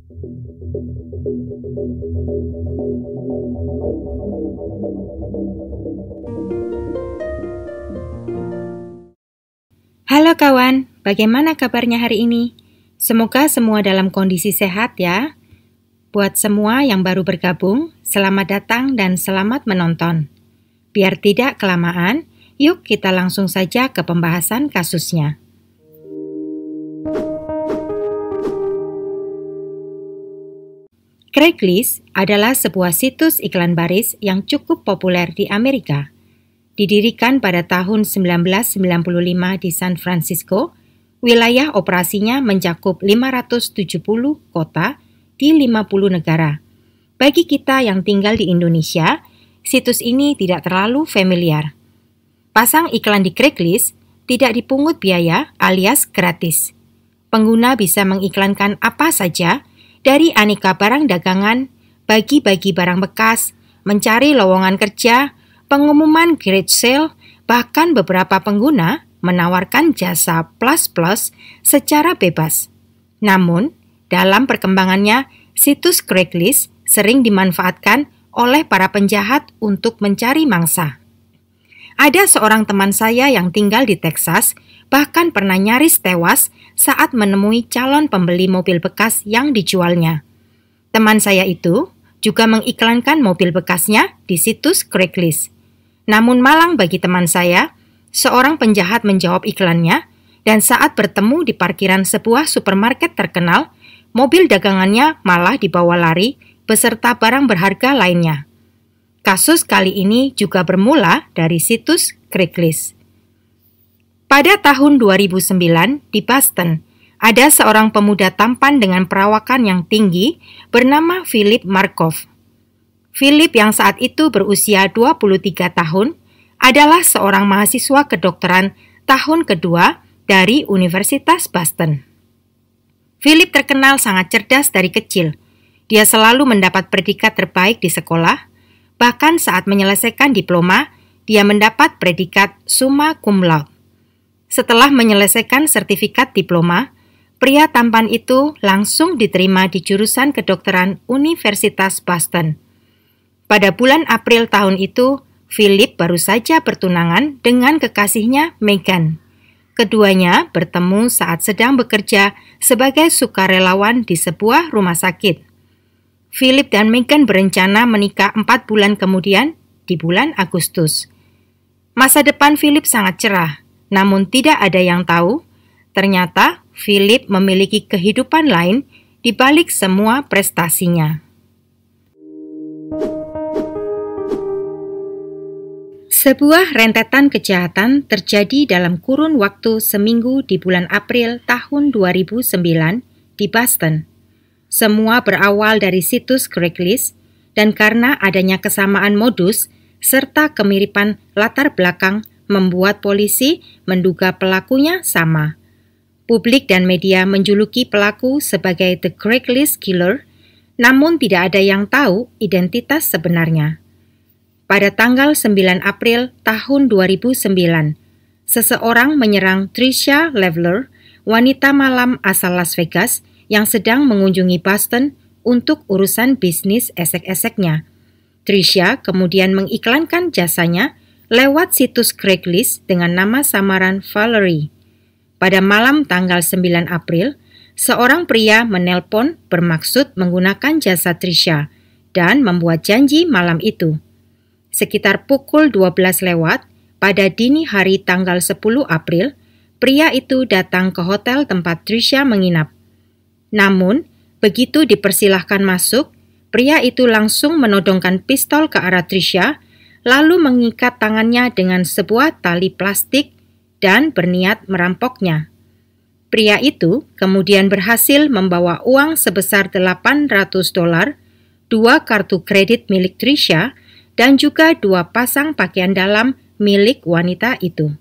Halo kawan, bagaimana kabarnya hari ini? Semoga semua dalam kondisi sehat ya. Buat semua yang baru bergabung, selamat datang dan selamat menonton. Biar tidak kelamaan, yuk kita langsung saja ke pembahasan kasusnya. Craigslist adalah sebuah situs iklan baris yang cukup populer di Amerika. Didirikan pada tahun 1995 di San Francisco, wilayah operasinya mencakup 570 kota di 50 negara. Bagi kita yang tinggal di Indonesia, situs ini tidak terlalu familiar. Pasang iklan di Craigslist tidak dipungut biaya alias gratis. Pengguna bisa mengiklankan apa saja, dari aneka barang dagangan, bagi-bagi barang bekas, mencari lowongan kerja, pengumuman garage sale, bahkan beberapa pengguna menawarkan jasa plus-plus secara bebas. Namun, dalam perkembangannya, situs Craigslist sering dimanfaatkan oleh para penjahat untuk mencari mangsa. Ada seorang teman saya yang tinggal di Texas, bahkan pernah nyaris tewas saat menemui calon pembeli mobil bekas yang dijualnya. Teman saya itu juga mengiklankan mobil bekasnya di situs Craigslist. Namun malang bagi teman saya, seorang penjahat menjawab iklannya dan saat bertemu di parkiran sebuah supermarket terkenal, mobil dagangannya malah dibawa lari beserta barang berharga lainnya. Kasus kali ini juga bermula dari situs Craigslist. Pada tahun 2009 di Boston, ada seorang pemuda tampan dengan perawakan yang tinggi bernama Philip Markov. Philip yang saat itu berusia 23 tahun adalah seorang mahasiswa kedokteran tahun kedua dari Universitas Boston. Philip terkenal sangat cerdas dari kecil. Dia selalu mendapat predikat terbaik di sekolah. Bahkan saat menyelesaikan diploma, dia mendapat predikat summa cum laude. Setelah menyelesaikan sertifikat diploma, pria tampan itu langsung diterima di jurusan kedokteran Universitas Boston. Pada bulan April tahun itu, Philip baru saja bertunangan dengan kekasihnya Megan. Keduanya bertemu saat sedang bekerja sebagai sukarelawan di sebuah rumah sakit. Philip dan Megan berencana menikah 4 bulan kemudian di bulan Agustus. Masa depan Philip sangat cerah, namun tidak ada yang tahu, ternyata Philip memiliki kehidupan lain di balik semua prestasinya. Sebuah rentetan kejahatan terjadi dalam kurun waktu seminggu di bulan April tahun 2009 di Boston. Semua berawal dari situs Craigslist dan karena adanya kesamaan modus serta kemiripan latar belakang membuat polisi menduga pelakunya sama. Publik dan media menjuluki pelaku sebagai The Craigslist Killer, namun tidak ada yang tahu identitas sebenarnya. Pada tanggal 9 April tahun 2009, seseorang menyerang Tricia Leveler, wanita malam asal Las Vegas yang sedang mengunjungi Boston untuk urusan bisnis esek-eseknya. Tricia kemudian mengiklankan jasanya lewat situs Craigslist dengan nama samaran Valerie. Pada malam tanggal 9 April, seorang pria menelpon bermaksud menggunakan jasa Tricia dan membuat janji malam itu. Sekitar pukul 12 lewat, pada dini hari tanggal 10 April, pria itu datang ke hotel tempat Tricia menginap. Namun, begitu dipersilahkan masuk, pria itu langsung menodongkan pistol ke arah Tricia, lalu mengikat tangannya dengan sebuah tali plastik dan berniat merampoknya. Pria itu kemudian berhasil membawa uang sebesar $800, 2 kartu kredit milik Tricia, dan juga 2 pasang pakaian dalam milik wanita itu.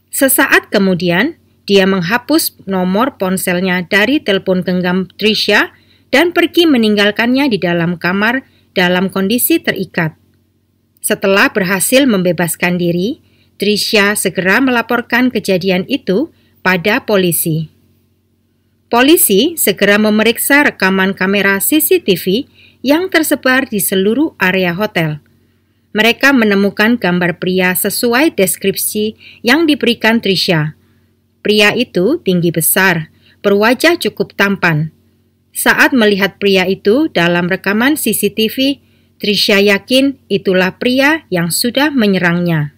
Sesaat kemudian, dia menghapus nomor ponselnya dari telepon genggam Tricia dan pergi meninggalkannya di dalam kamar dalam kondisi terikat. Setelah berhasil membebaskan diri, Tricia segera melaporkan kejadian itu pada polisi. Polisi segera memeriksa rekaman kamera CCTV yang tersebar di seluruh area hotel. Mereka menemukan gambar pria sesuai deskripsi yang diberikan Tricia. Pria itu tinggi besar, berwajah cukup tampan. Saat melihat pria itu dalam rekaman CCTV, Tricia yakin itulah pria yang sudah menyerangnya.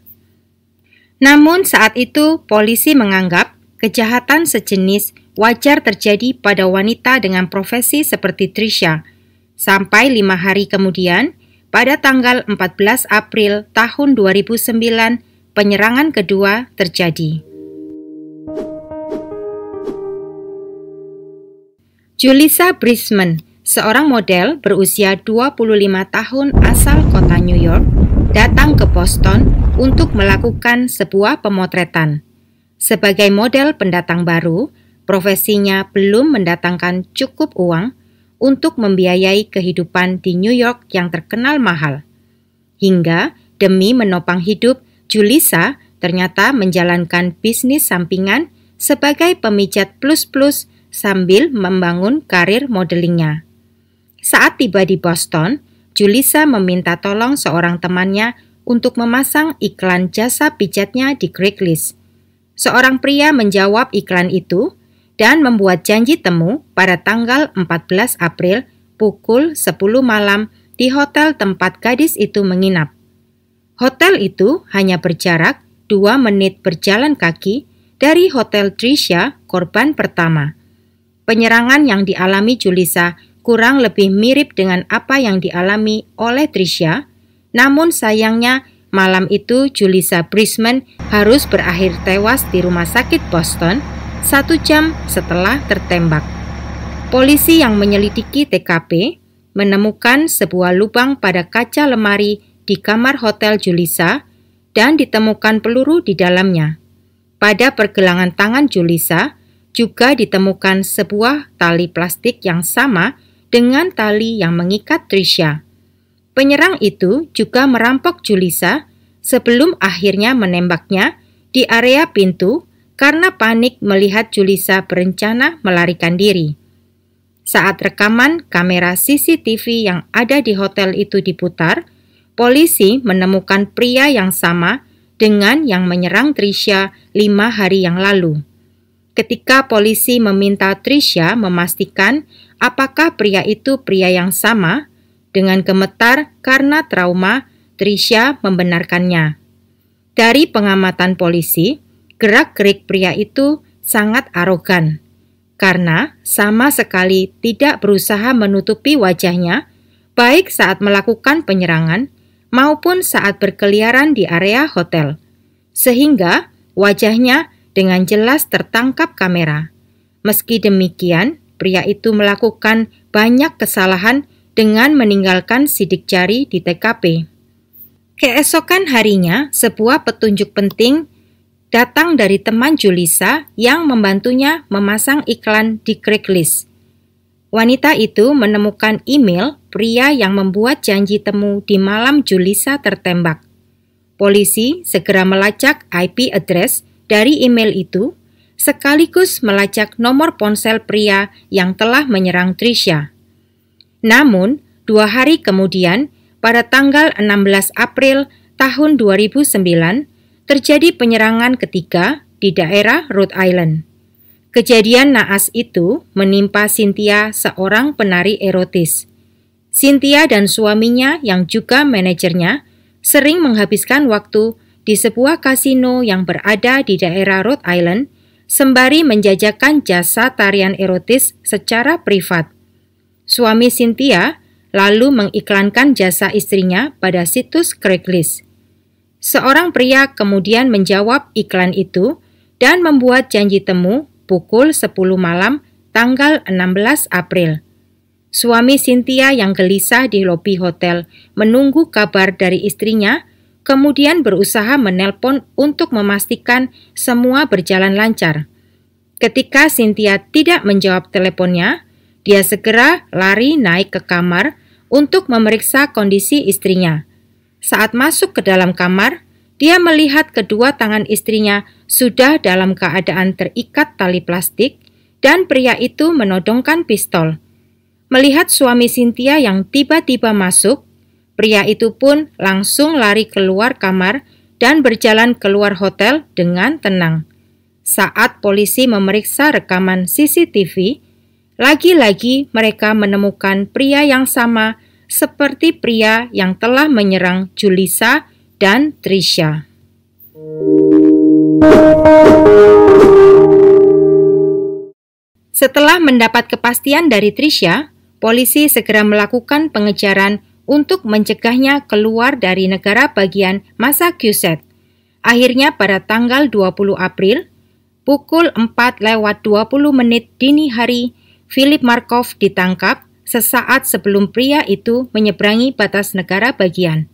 Namun saat itu polisi menganggap kejahatan sejenis wajar terjadi pada wanita dengan profesi seperti Tricia, sampai 5 hari kemudian, pada tanggal 14 April tahun 2009, penyerangan kedua terjadi. Julissa Brisman, seorang model berusia 25 tahun asal kota New York, datang ke Boston untuk melakukan sebuah pemotretan. Sebagai model pendatang baru, profesinya belum mendatangkan cukup uang untuk membiayai kehidupan di New York yang terkenal mahal. Hingga demi menopang hidup, Julissa ternyata menjalankan bisnis sampingan sebagai pemijat plus-plus sambil membangun karir modelingnya. Saat tiba di Boston, Julissa meminta tolong seorang temannya untuk memasang iklan jasa pijatnya di Craigslist. Seorang pria menjawab iklan itu dan membuat janji temu pada tanggal 14 April pukul 10 malam di hotel tempat gadis itu menginap. Hotel itu hanya berjarak 2 menit berjalan kaki dari hotel Tricia, korban pertama. Penyerangan yang dialami Julissa kurang lebih mirip dengan apa yang dialami oleh Tricia, namun sayangnya malam itu Julissa Brisman harus berakhir tewas di rumah sakit Boston 1 jam setelah tertembak. Polisi yang menyelidiki TKP menemukan sebuah lubang pada kaca lemari di kamar hotel Julissa dan ditemukan peluru di dalamnya. Pada pergelangan tangan Julissa juga ditemukan sebuah tali plastik yang sama dengan tali yang mengikat Tricia. Penyerang itu juga merampok Julissa sebelum akhirnya menembaknya di area pintu karena panik melihat Julissa berencana melarikan diri. Saat rekaman kamera CCTV yang ada di hotel itu diputar, polisi menemukan pria yang sama dengan yang menyerang Tricia 5 hari yang lalu. Ketika polisi meminta Tricia memastikan apakah pria itu pria yang sama, dengan gemetar karena trauma, Tricia membenarkannya. Dari pengamatan polisi, gerak-gerik pria itu sangat arogan, karena sama sekali tidak berusaha menutupi wajahnya, baik saat melakukan penyerangan maupun saat berkeliaran di area hotel, sehingga wajahnya dengan jelas tertangkap kamera. Meski demikian, pria itu melakukan banyak kesalahan dengan meninggalkan sidik jari di TKP. Keesokan harinya, sebuah petunjuk penting datang dari teman Julissa yang membantunya memasang iklan di Craigslist. Wanita itu menemukan email pria yang membuat janji temu di malam Julissa tertembak. Polisi segera melacak IP address dari email itu, sekaligus melacak nomor ponsel pria yang telah menyerang Tricia. Namun, 2 hari kemudian, pada tanggal 16 April tahun 2009, terjadi penyerangan ketiga di daerah Rhode Island. Kejadian naas itu menimpa Cynthia, seorang penari erotis. Cynthia dan suaminya yang juga manajernya sering menghabiskan waktu di sebuah kasino yang berada di daerah Rhode Island sembari menjajakan jasa tarian erotis secara privat. Suami Cynthia lalu mengiklankan jasa istrinya pada situs Craigslist. Seorang pria kemudian menjawab iklan itu dan membuat janji temu pukul 10 malam tanggal 16 April. Suami Cynthia yang gelisah di lobi hotel menunggu kabar dari istrinya, kemudian berusaha menelpon untuk memastikan semua berjalan lancar. Ketika Cynthia tidak menjawab teleponnya, dia segera lari naik ke kamar untuk memeriksa kondisi istrinya. Saat masuk ke dalam kamar, dia melihat kedua tangan istrinya sudah dalam keadaan terikat tali plastik dan pria itu menodongkan pistol. Melihat suami Cynthia yang tiba-tiba masuk, pria itu pun langsung lari keluar kamar dan berjalan keluar hotel dengan tenang. Saat polisi memeriksa rekaman CCTV, lagi-lagi mereka menemukan pria yang sama seperti pria yang telah menyerang Julissa dan Tricia. Setelah mendapat kepastian dari Tricia, polisi segera melakukan pengejaran untuk mencegahnya keluar dari negara bagian Massachusetts. Akhirnya pada tanggal 20 April, pukul 4:20 dini hari, Philip Markov ditangkap sesaat sebelum pria itu menyeberangi batas negara bagian.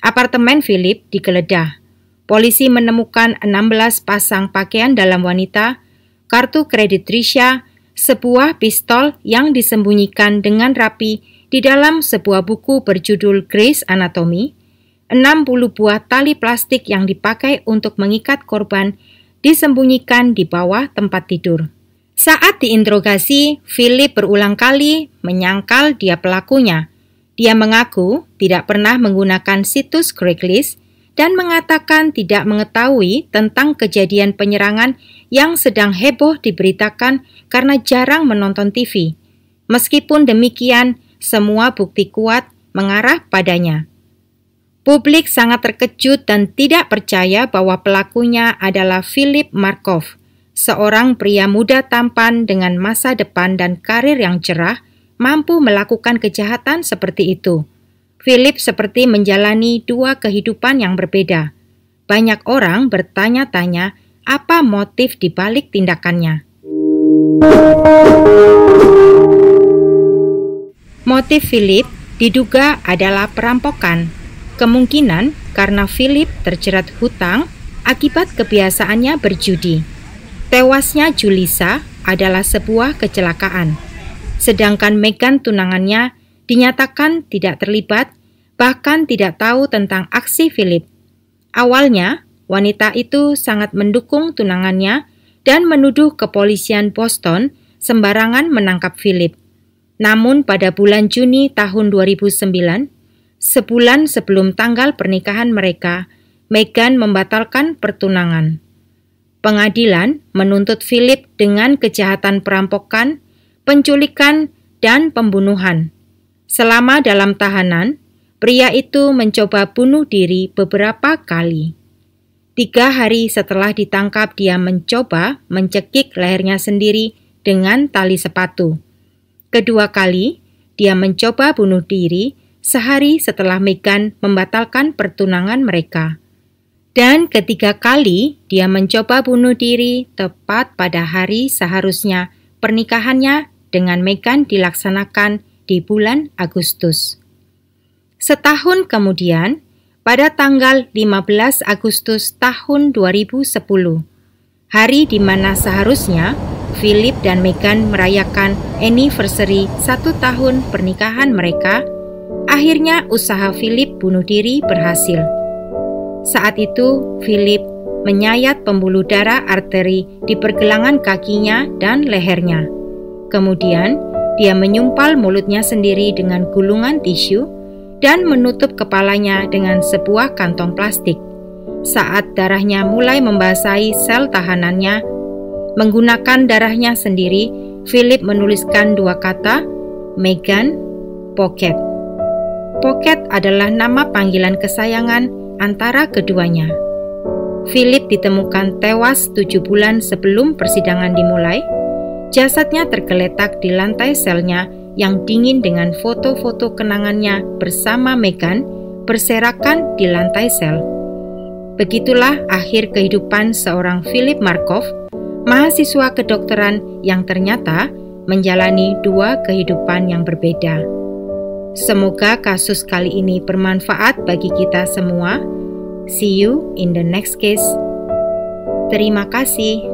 Apartemen Philip digeledah. Polisi menemukan 16 pasang pakaian dalam wanita, kartu kredit Tricia, sebuah pistol yang disembunyikan dengan rapi di dalam sebuah buku berjudul Grey's Anatomy, 60 buah tali plastik yang dipakai untuk mengikat korban disembunyikan di bawah tempat tidur. Saat diinterogasi, Philip berulang kali menyangkal dia pelakunya. Dia mengaku tidak pernah menggunakan situs Craigslist dan mengatakan tidak mengetahui tentang kejadian penyerangan yang sedang heboh diberitakan karena jarang menonton TV. Meskipun demikian, semua bukti kuat mengarah padanya. Publik sangat terkejut dan tidak percaya bahwa pelakunya adalah Philip Markov, seorang pria muda tampan dengan masa depan dan karir yang cerah, mampu melakukan kejahatan seperti itu. Philip seperti menjalani dua kehidupan yang berbeda. Banyak orang bertanya-tanya apa motif di balik tindakannya. Motif Philip diduga adalah perampokan. Kemungkinan karena Philip terjerat hutang akibat kebiasaannya berjudi. Tewasnya Julissa adalah sebuah kecelakaan. Sedangkan Megan tunangannya dinyatakan tidak terlibat, bahkan tidak tahu tentang aksi Philip. Awalnya, wanita itu sangat mendukung tunangannya dan menuduh kepolisian Boston sembarangan menangkap Philip. Namun pada bulan Juni tahun 2009, sebulan sebelum tanggal pernikahan mereka, Megan membatalkan pertunangan. Pengadilan menuntut Philip dengan kejahatan perampokan, penculikan, dan pembunuhan. Selama dalam tahanan, pria itu mencoba bunuh diri beberapa kali. 3 hari setelah ditangkap, dia mencoba mencekik lehernya sendiri dengan tali sepatu. Kedua kali, dia mencoba bunuh diri sehari setelah Megan membatalkan pertunangan mereka. Dan ketiga kali, dia mencoba bunuh diri tepat pada hari seharusnya pernikahannya dengan Megan dilaksanakan di bulan Agustus. Setahun kemudian, pada tanggal 15 Agustus tahun 2010, hari di mana seharusnya Philip dan Megan merayakan anniversary 1 tahun pernikahan mereka, akhirnya usaha Philip bunuh diri berhasil. Saat itu, Philip menyayat pembuluh darah arteri di pergelangan kakinya dan lehernya. Kemudian, dia menyumpal mulutnya sendiri dengan gulungan tisu dan menutup kepalanya dengan sebuah kantong plastik. Saat darahnya mulai membasahi sel tahanannya, menggunakan darahnya sendiri, Philip menuliskan 2 kata, Megan Pocket. Pocket adalah nama panggilan kesayangan antara keduanya. Philip ditemukan tewas 7 bulan sebelum persidangan dimulai. Jasadnya tergeletak di lantai selnya yang dingin dengan foto-foto kenangannya bersama Megan berserakan di lantai sel. Begitulah akhir kehidupan seorang Philip Markov, mahasiswa kedokteran yang ternyata menjalani 2 kehidupan yang berbeda. Semoga kasus kali ini bermanfaat bagi kita semua. See you in the next case. Terima kasih.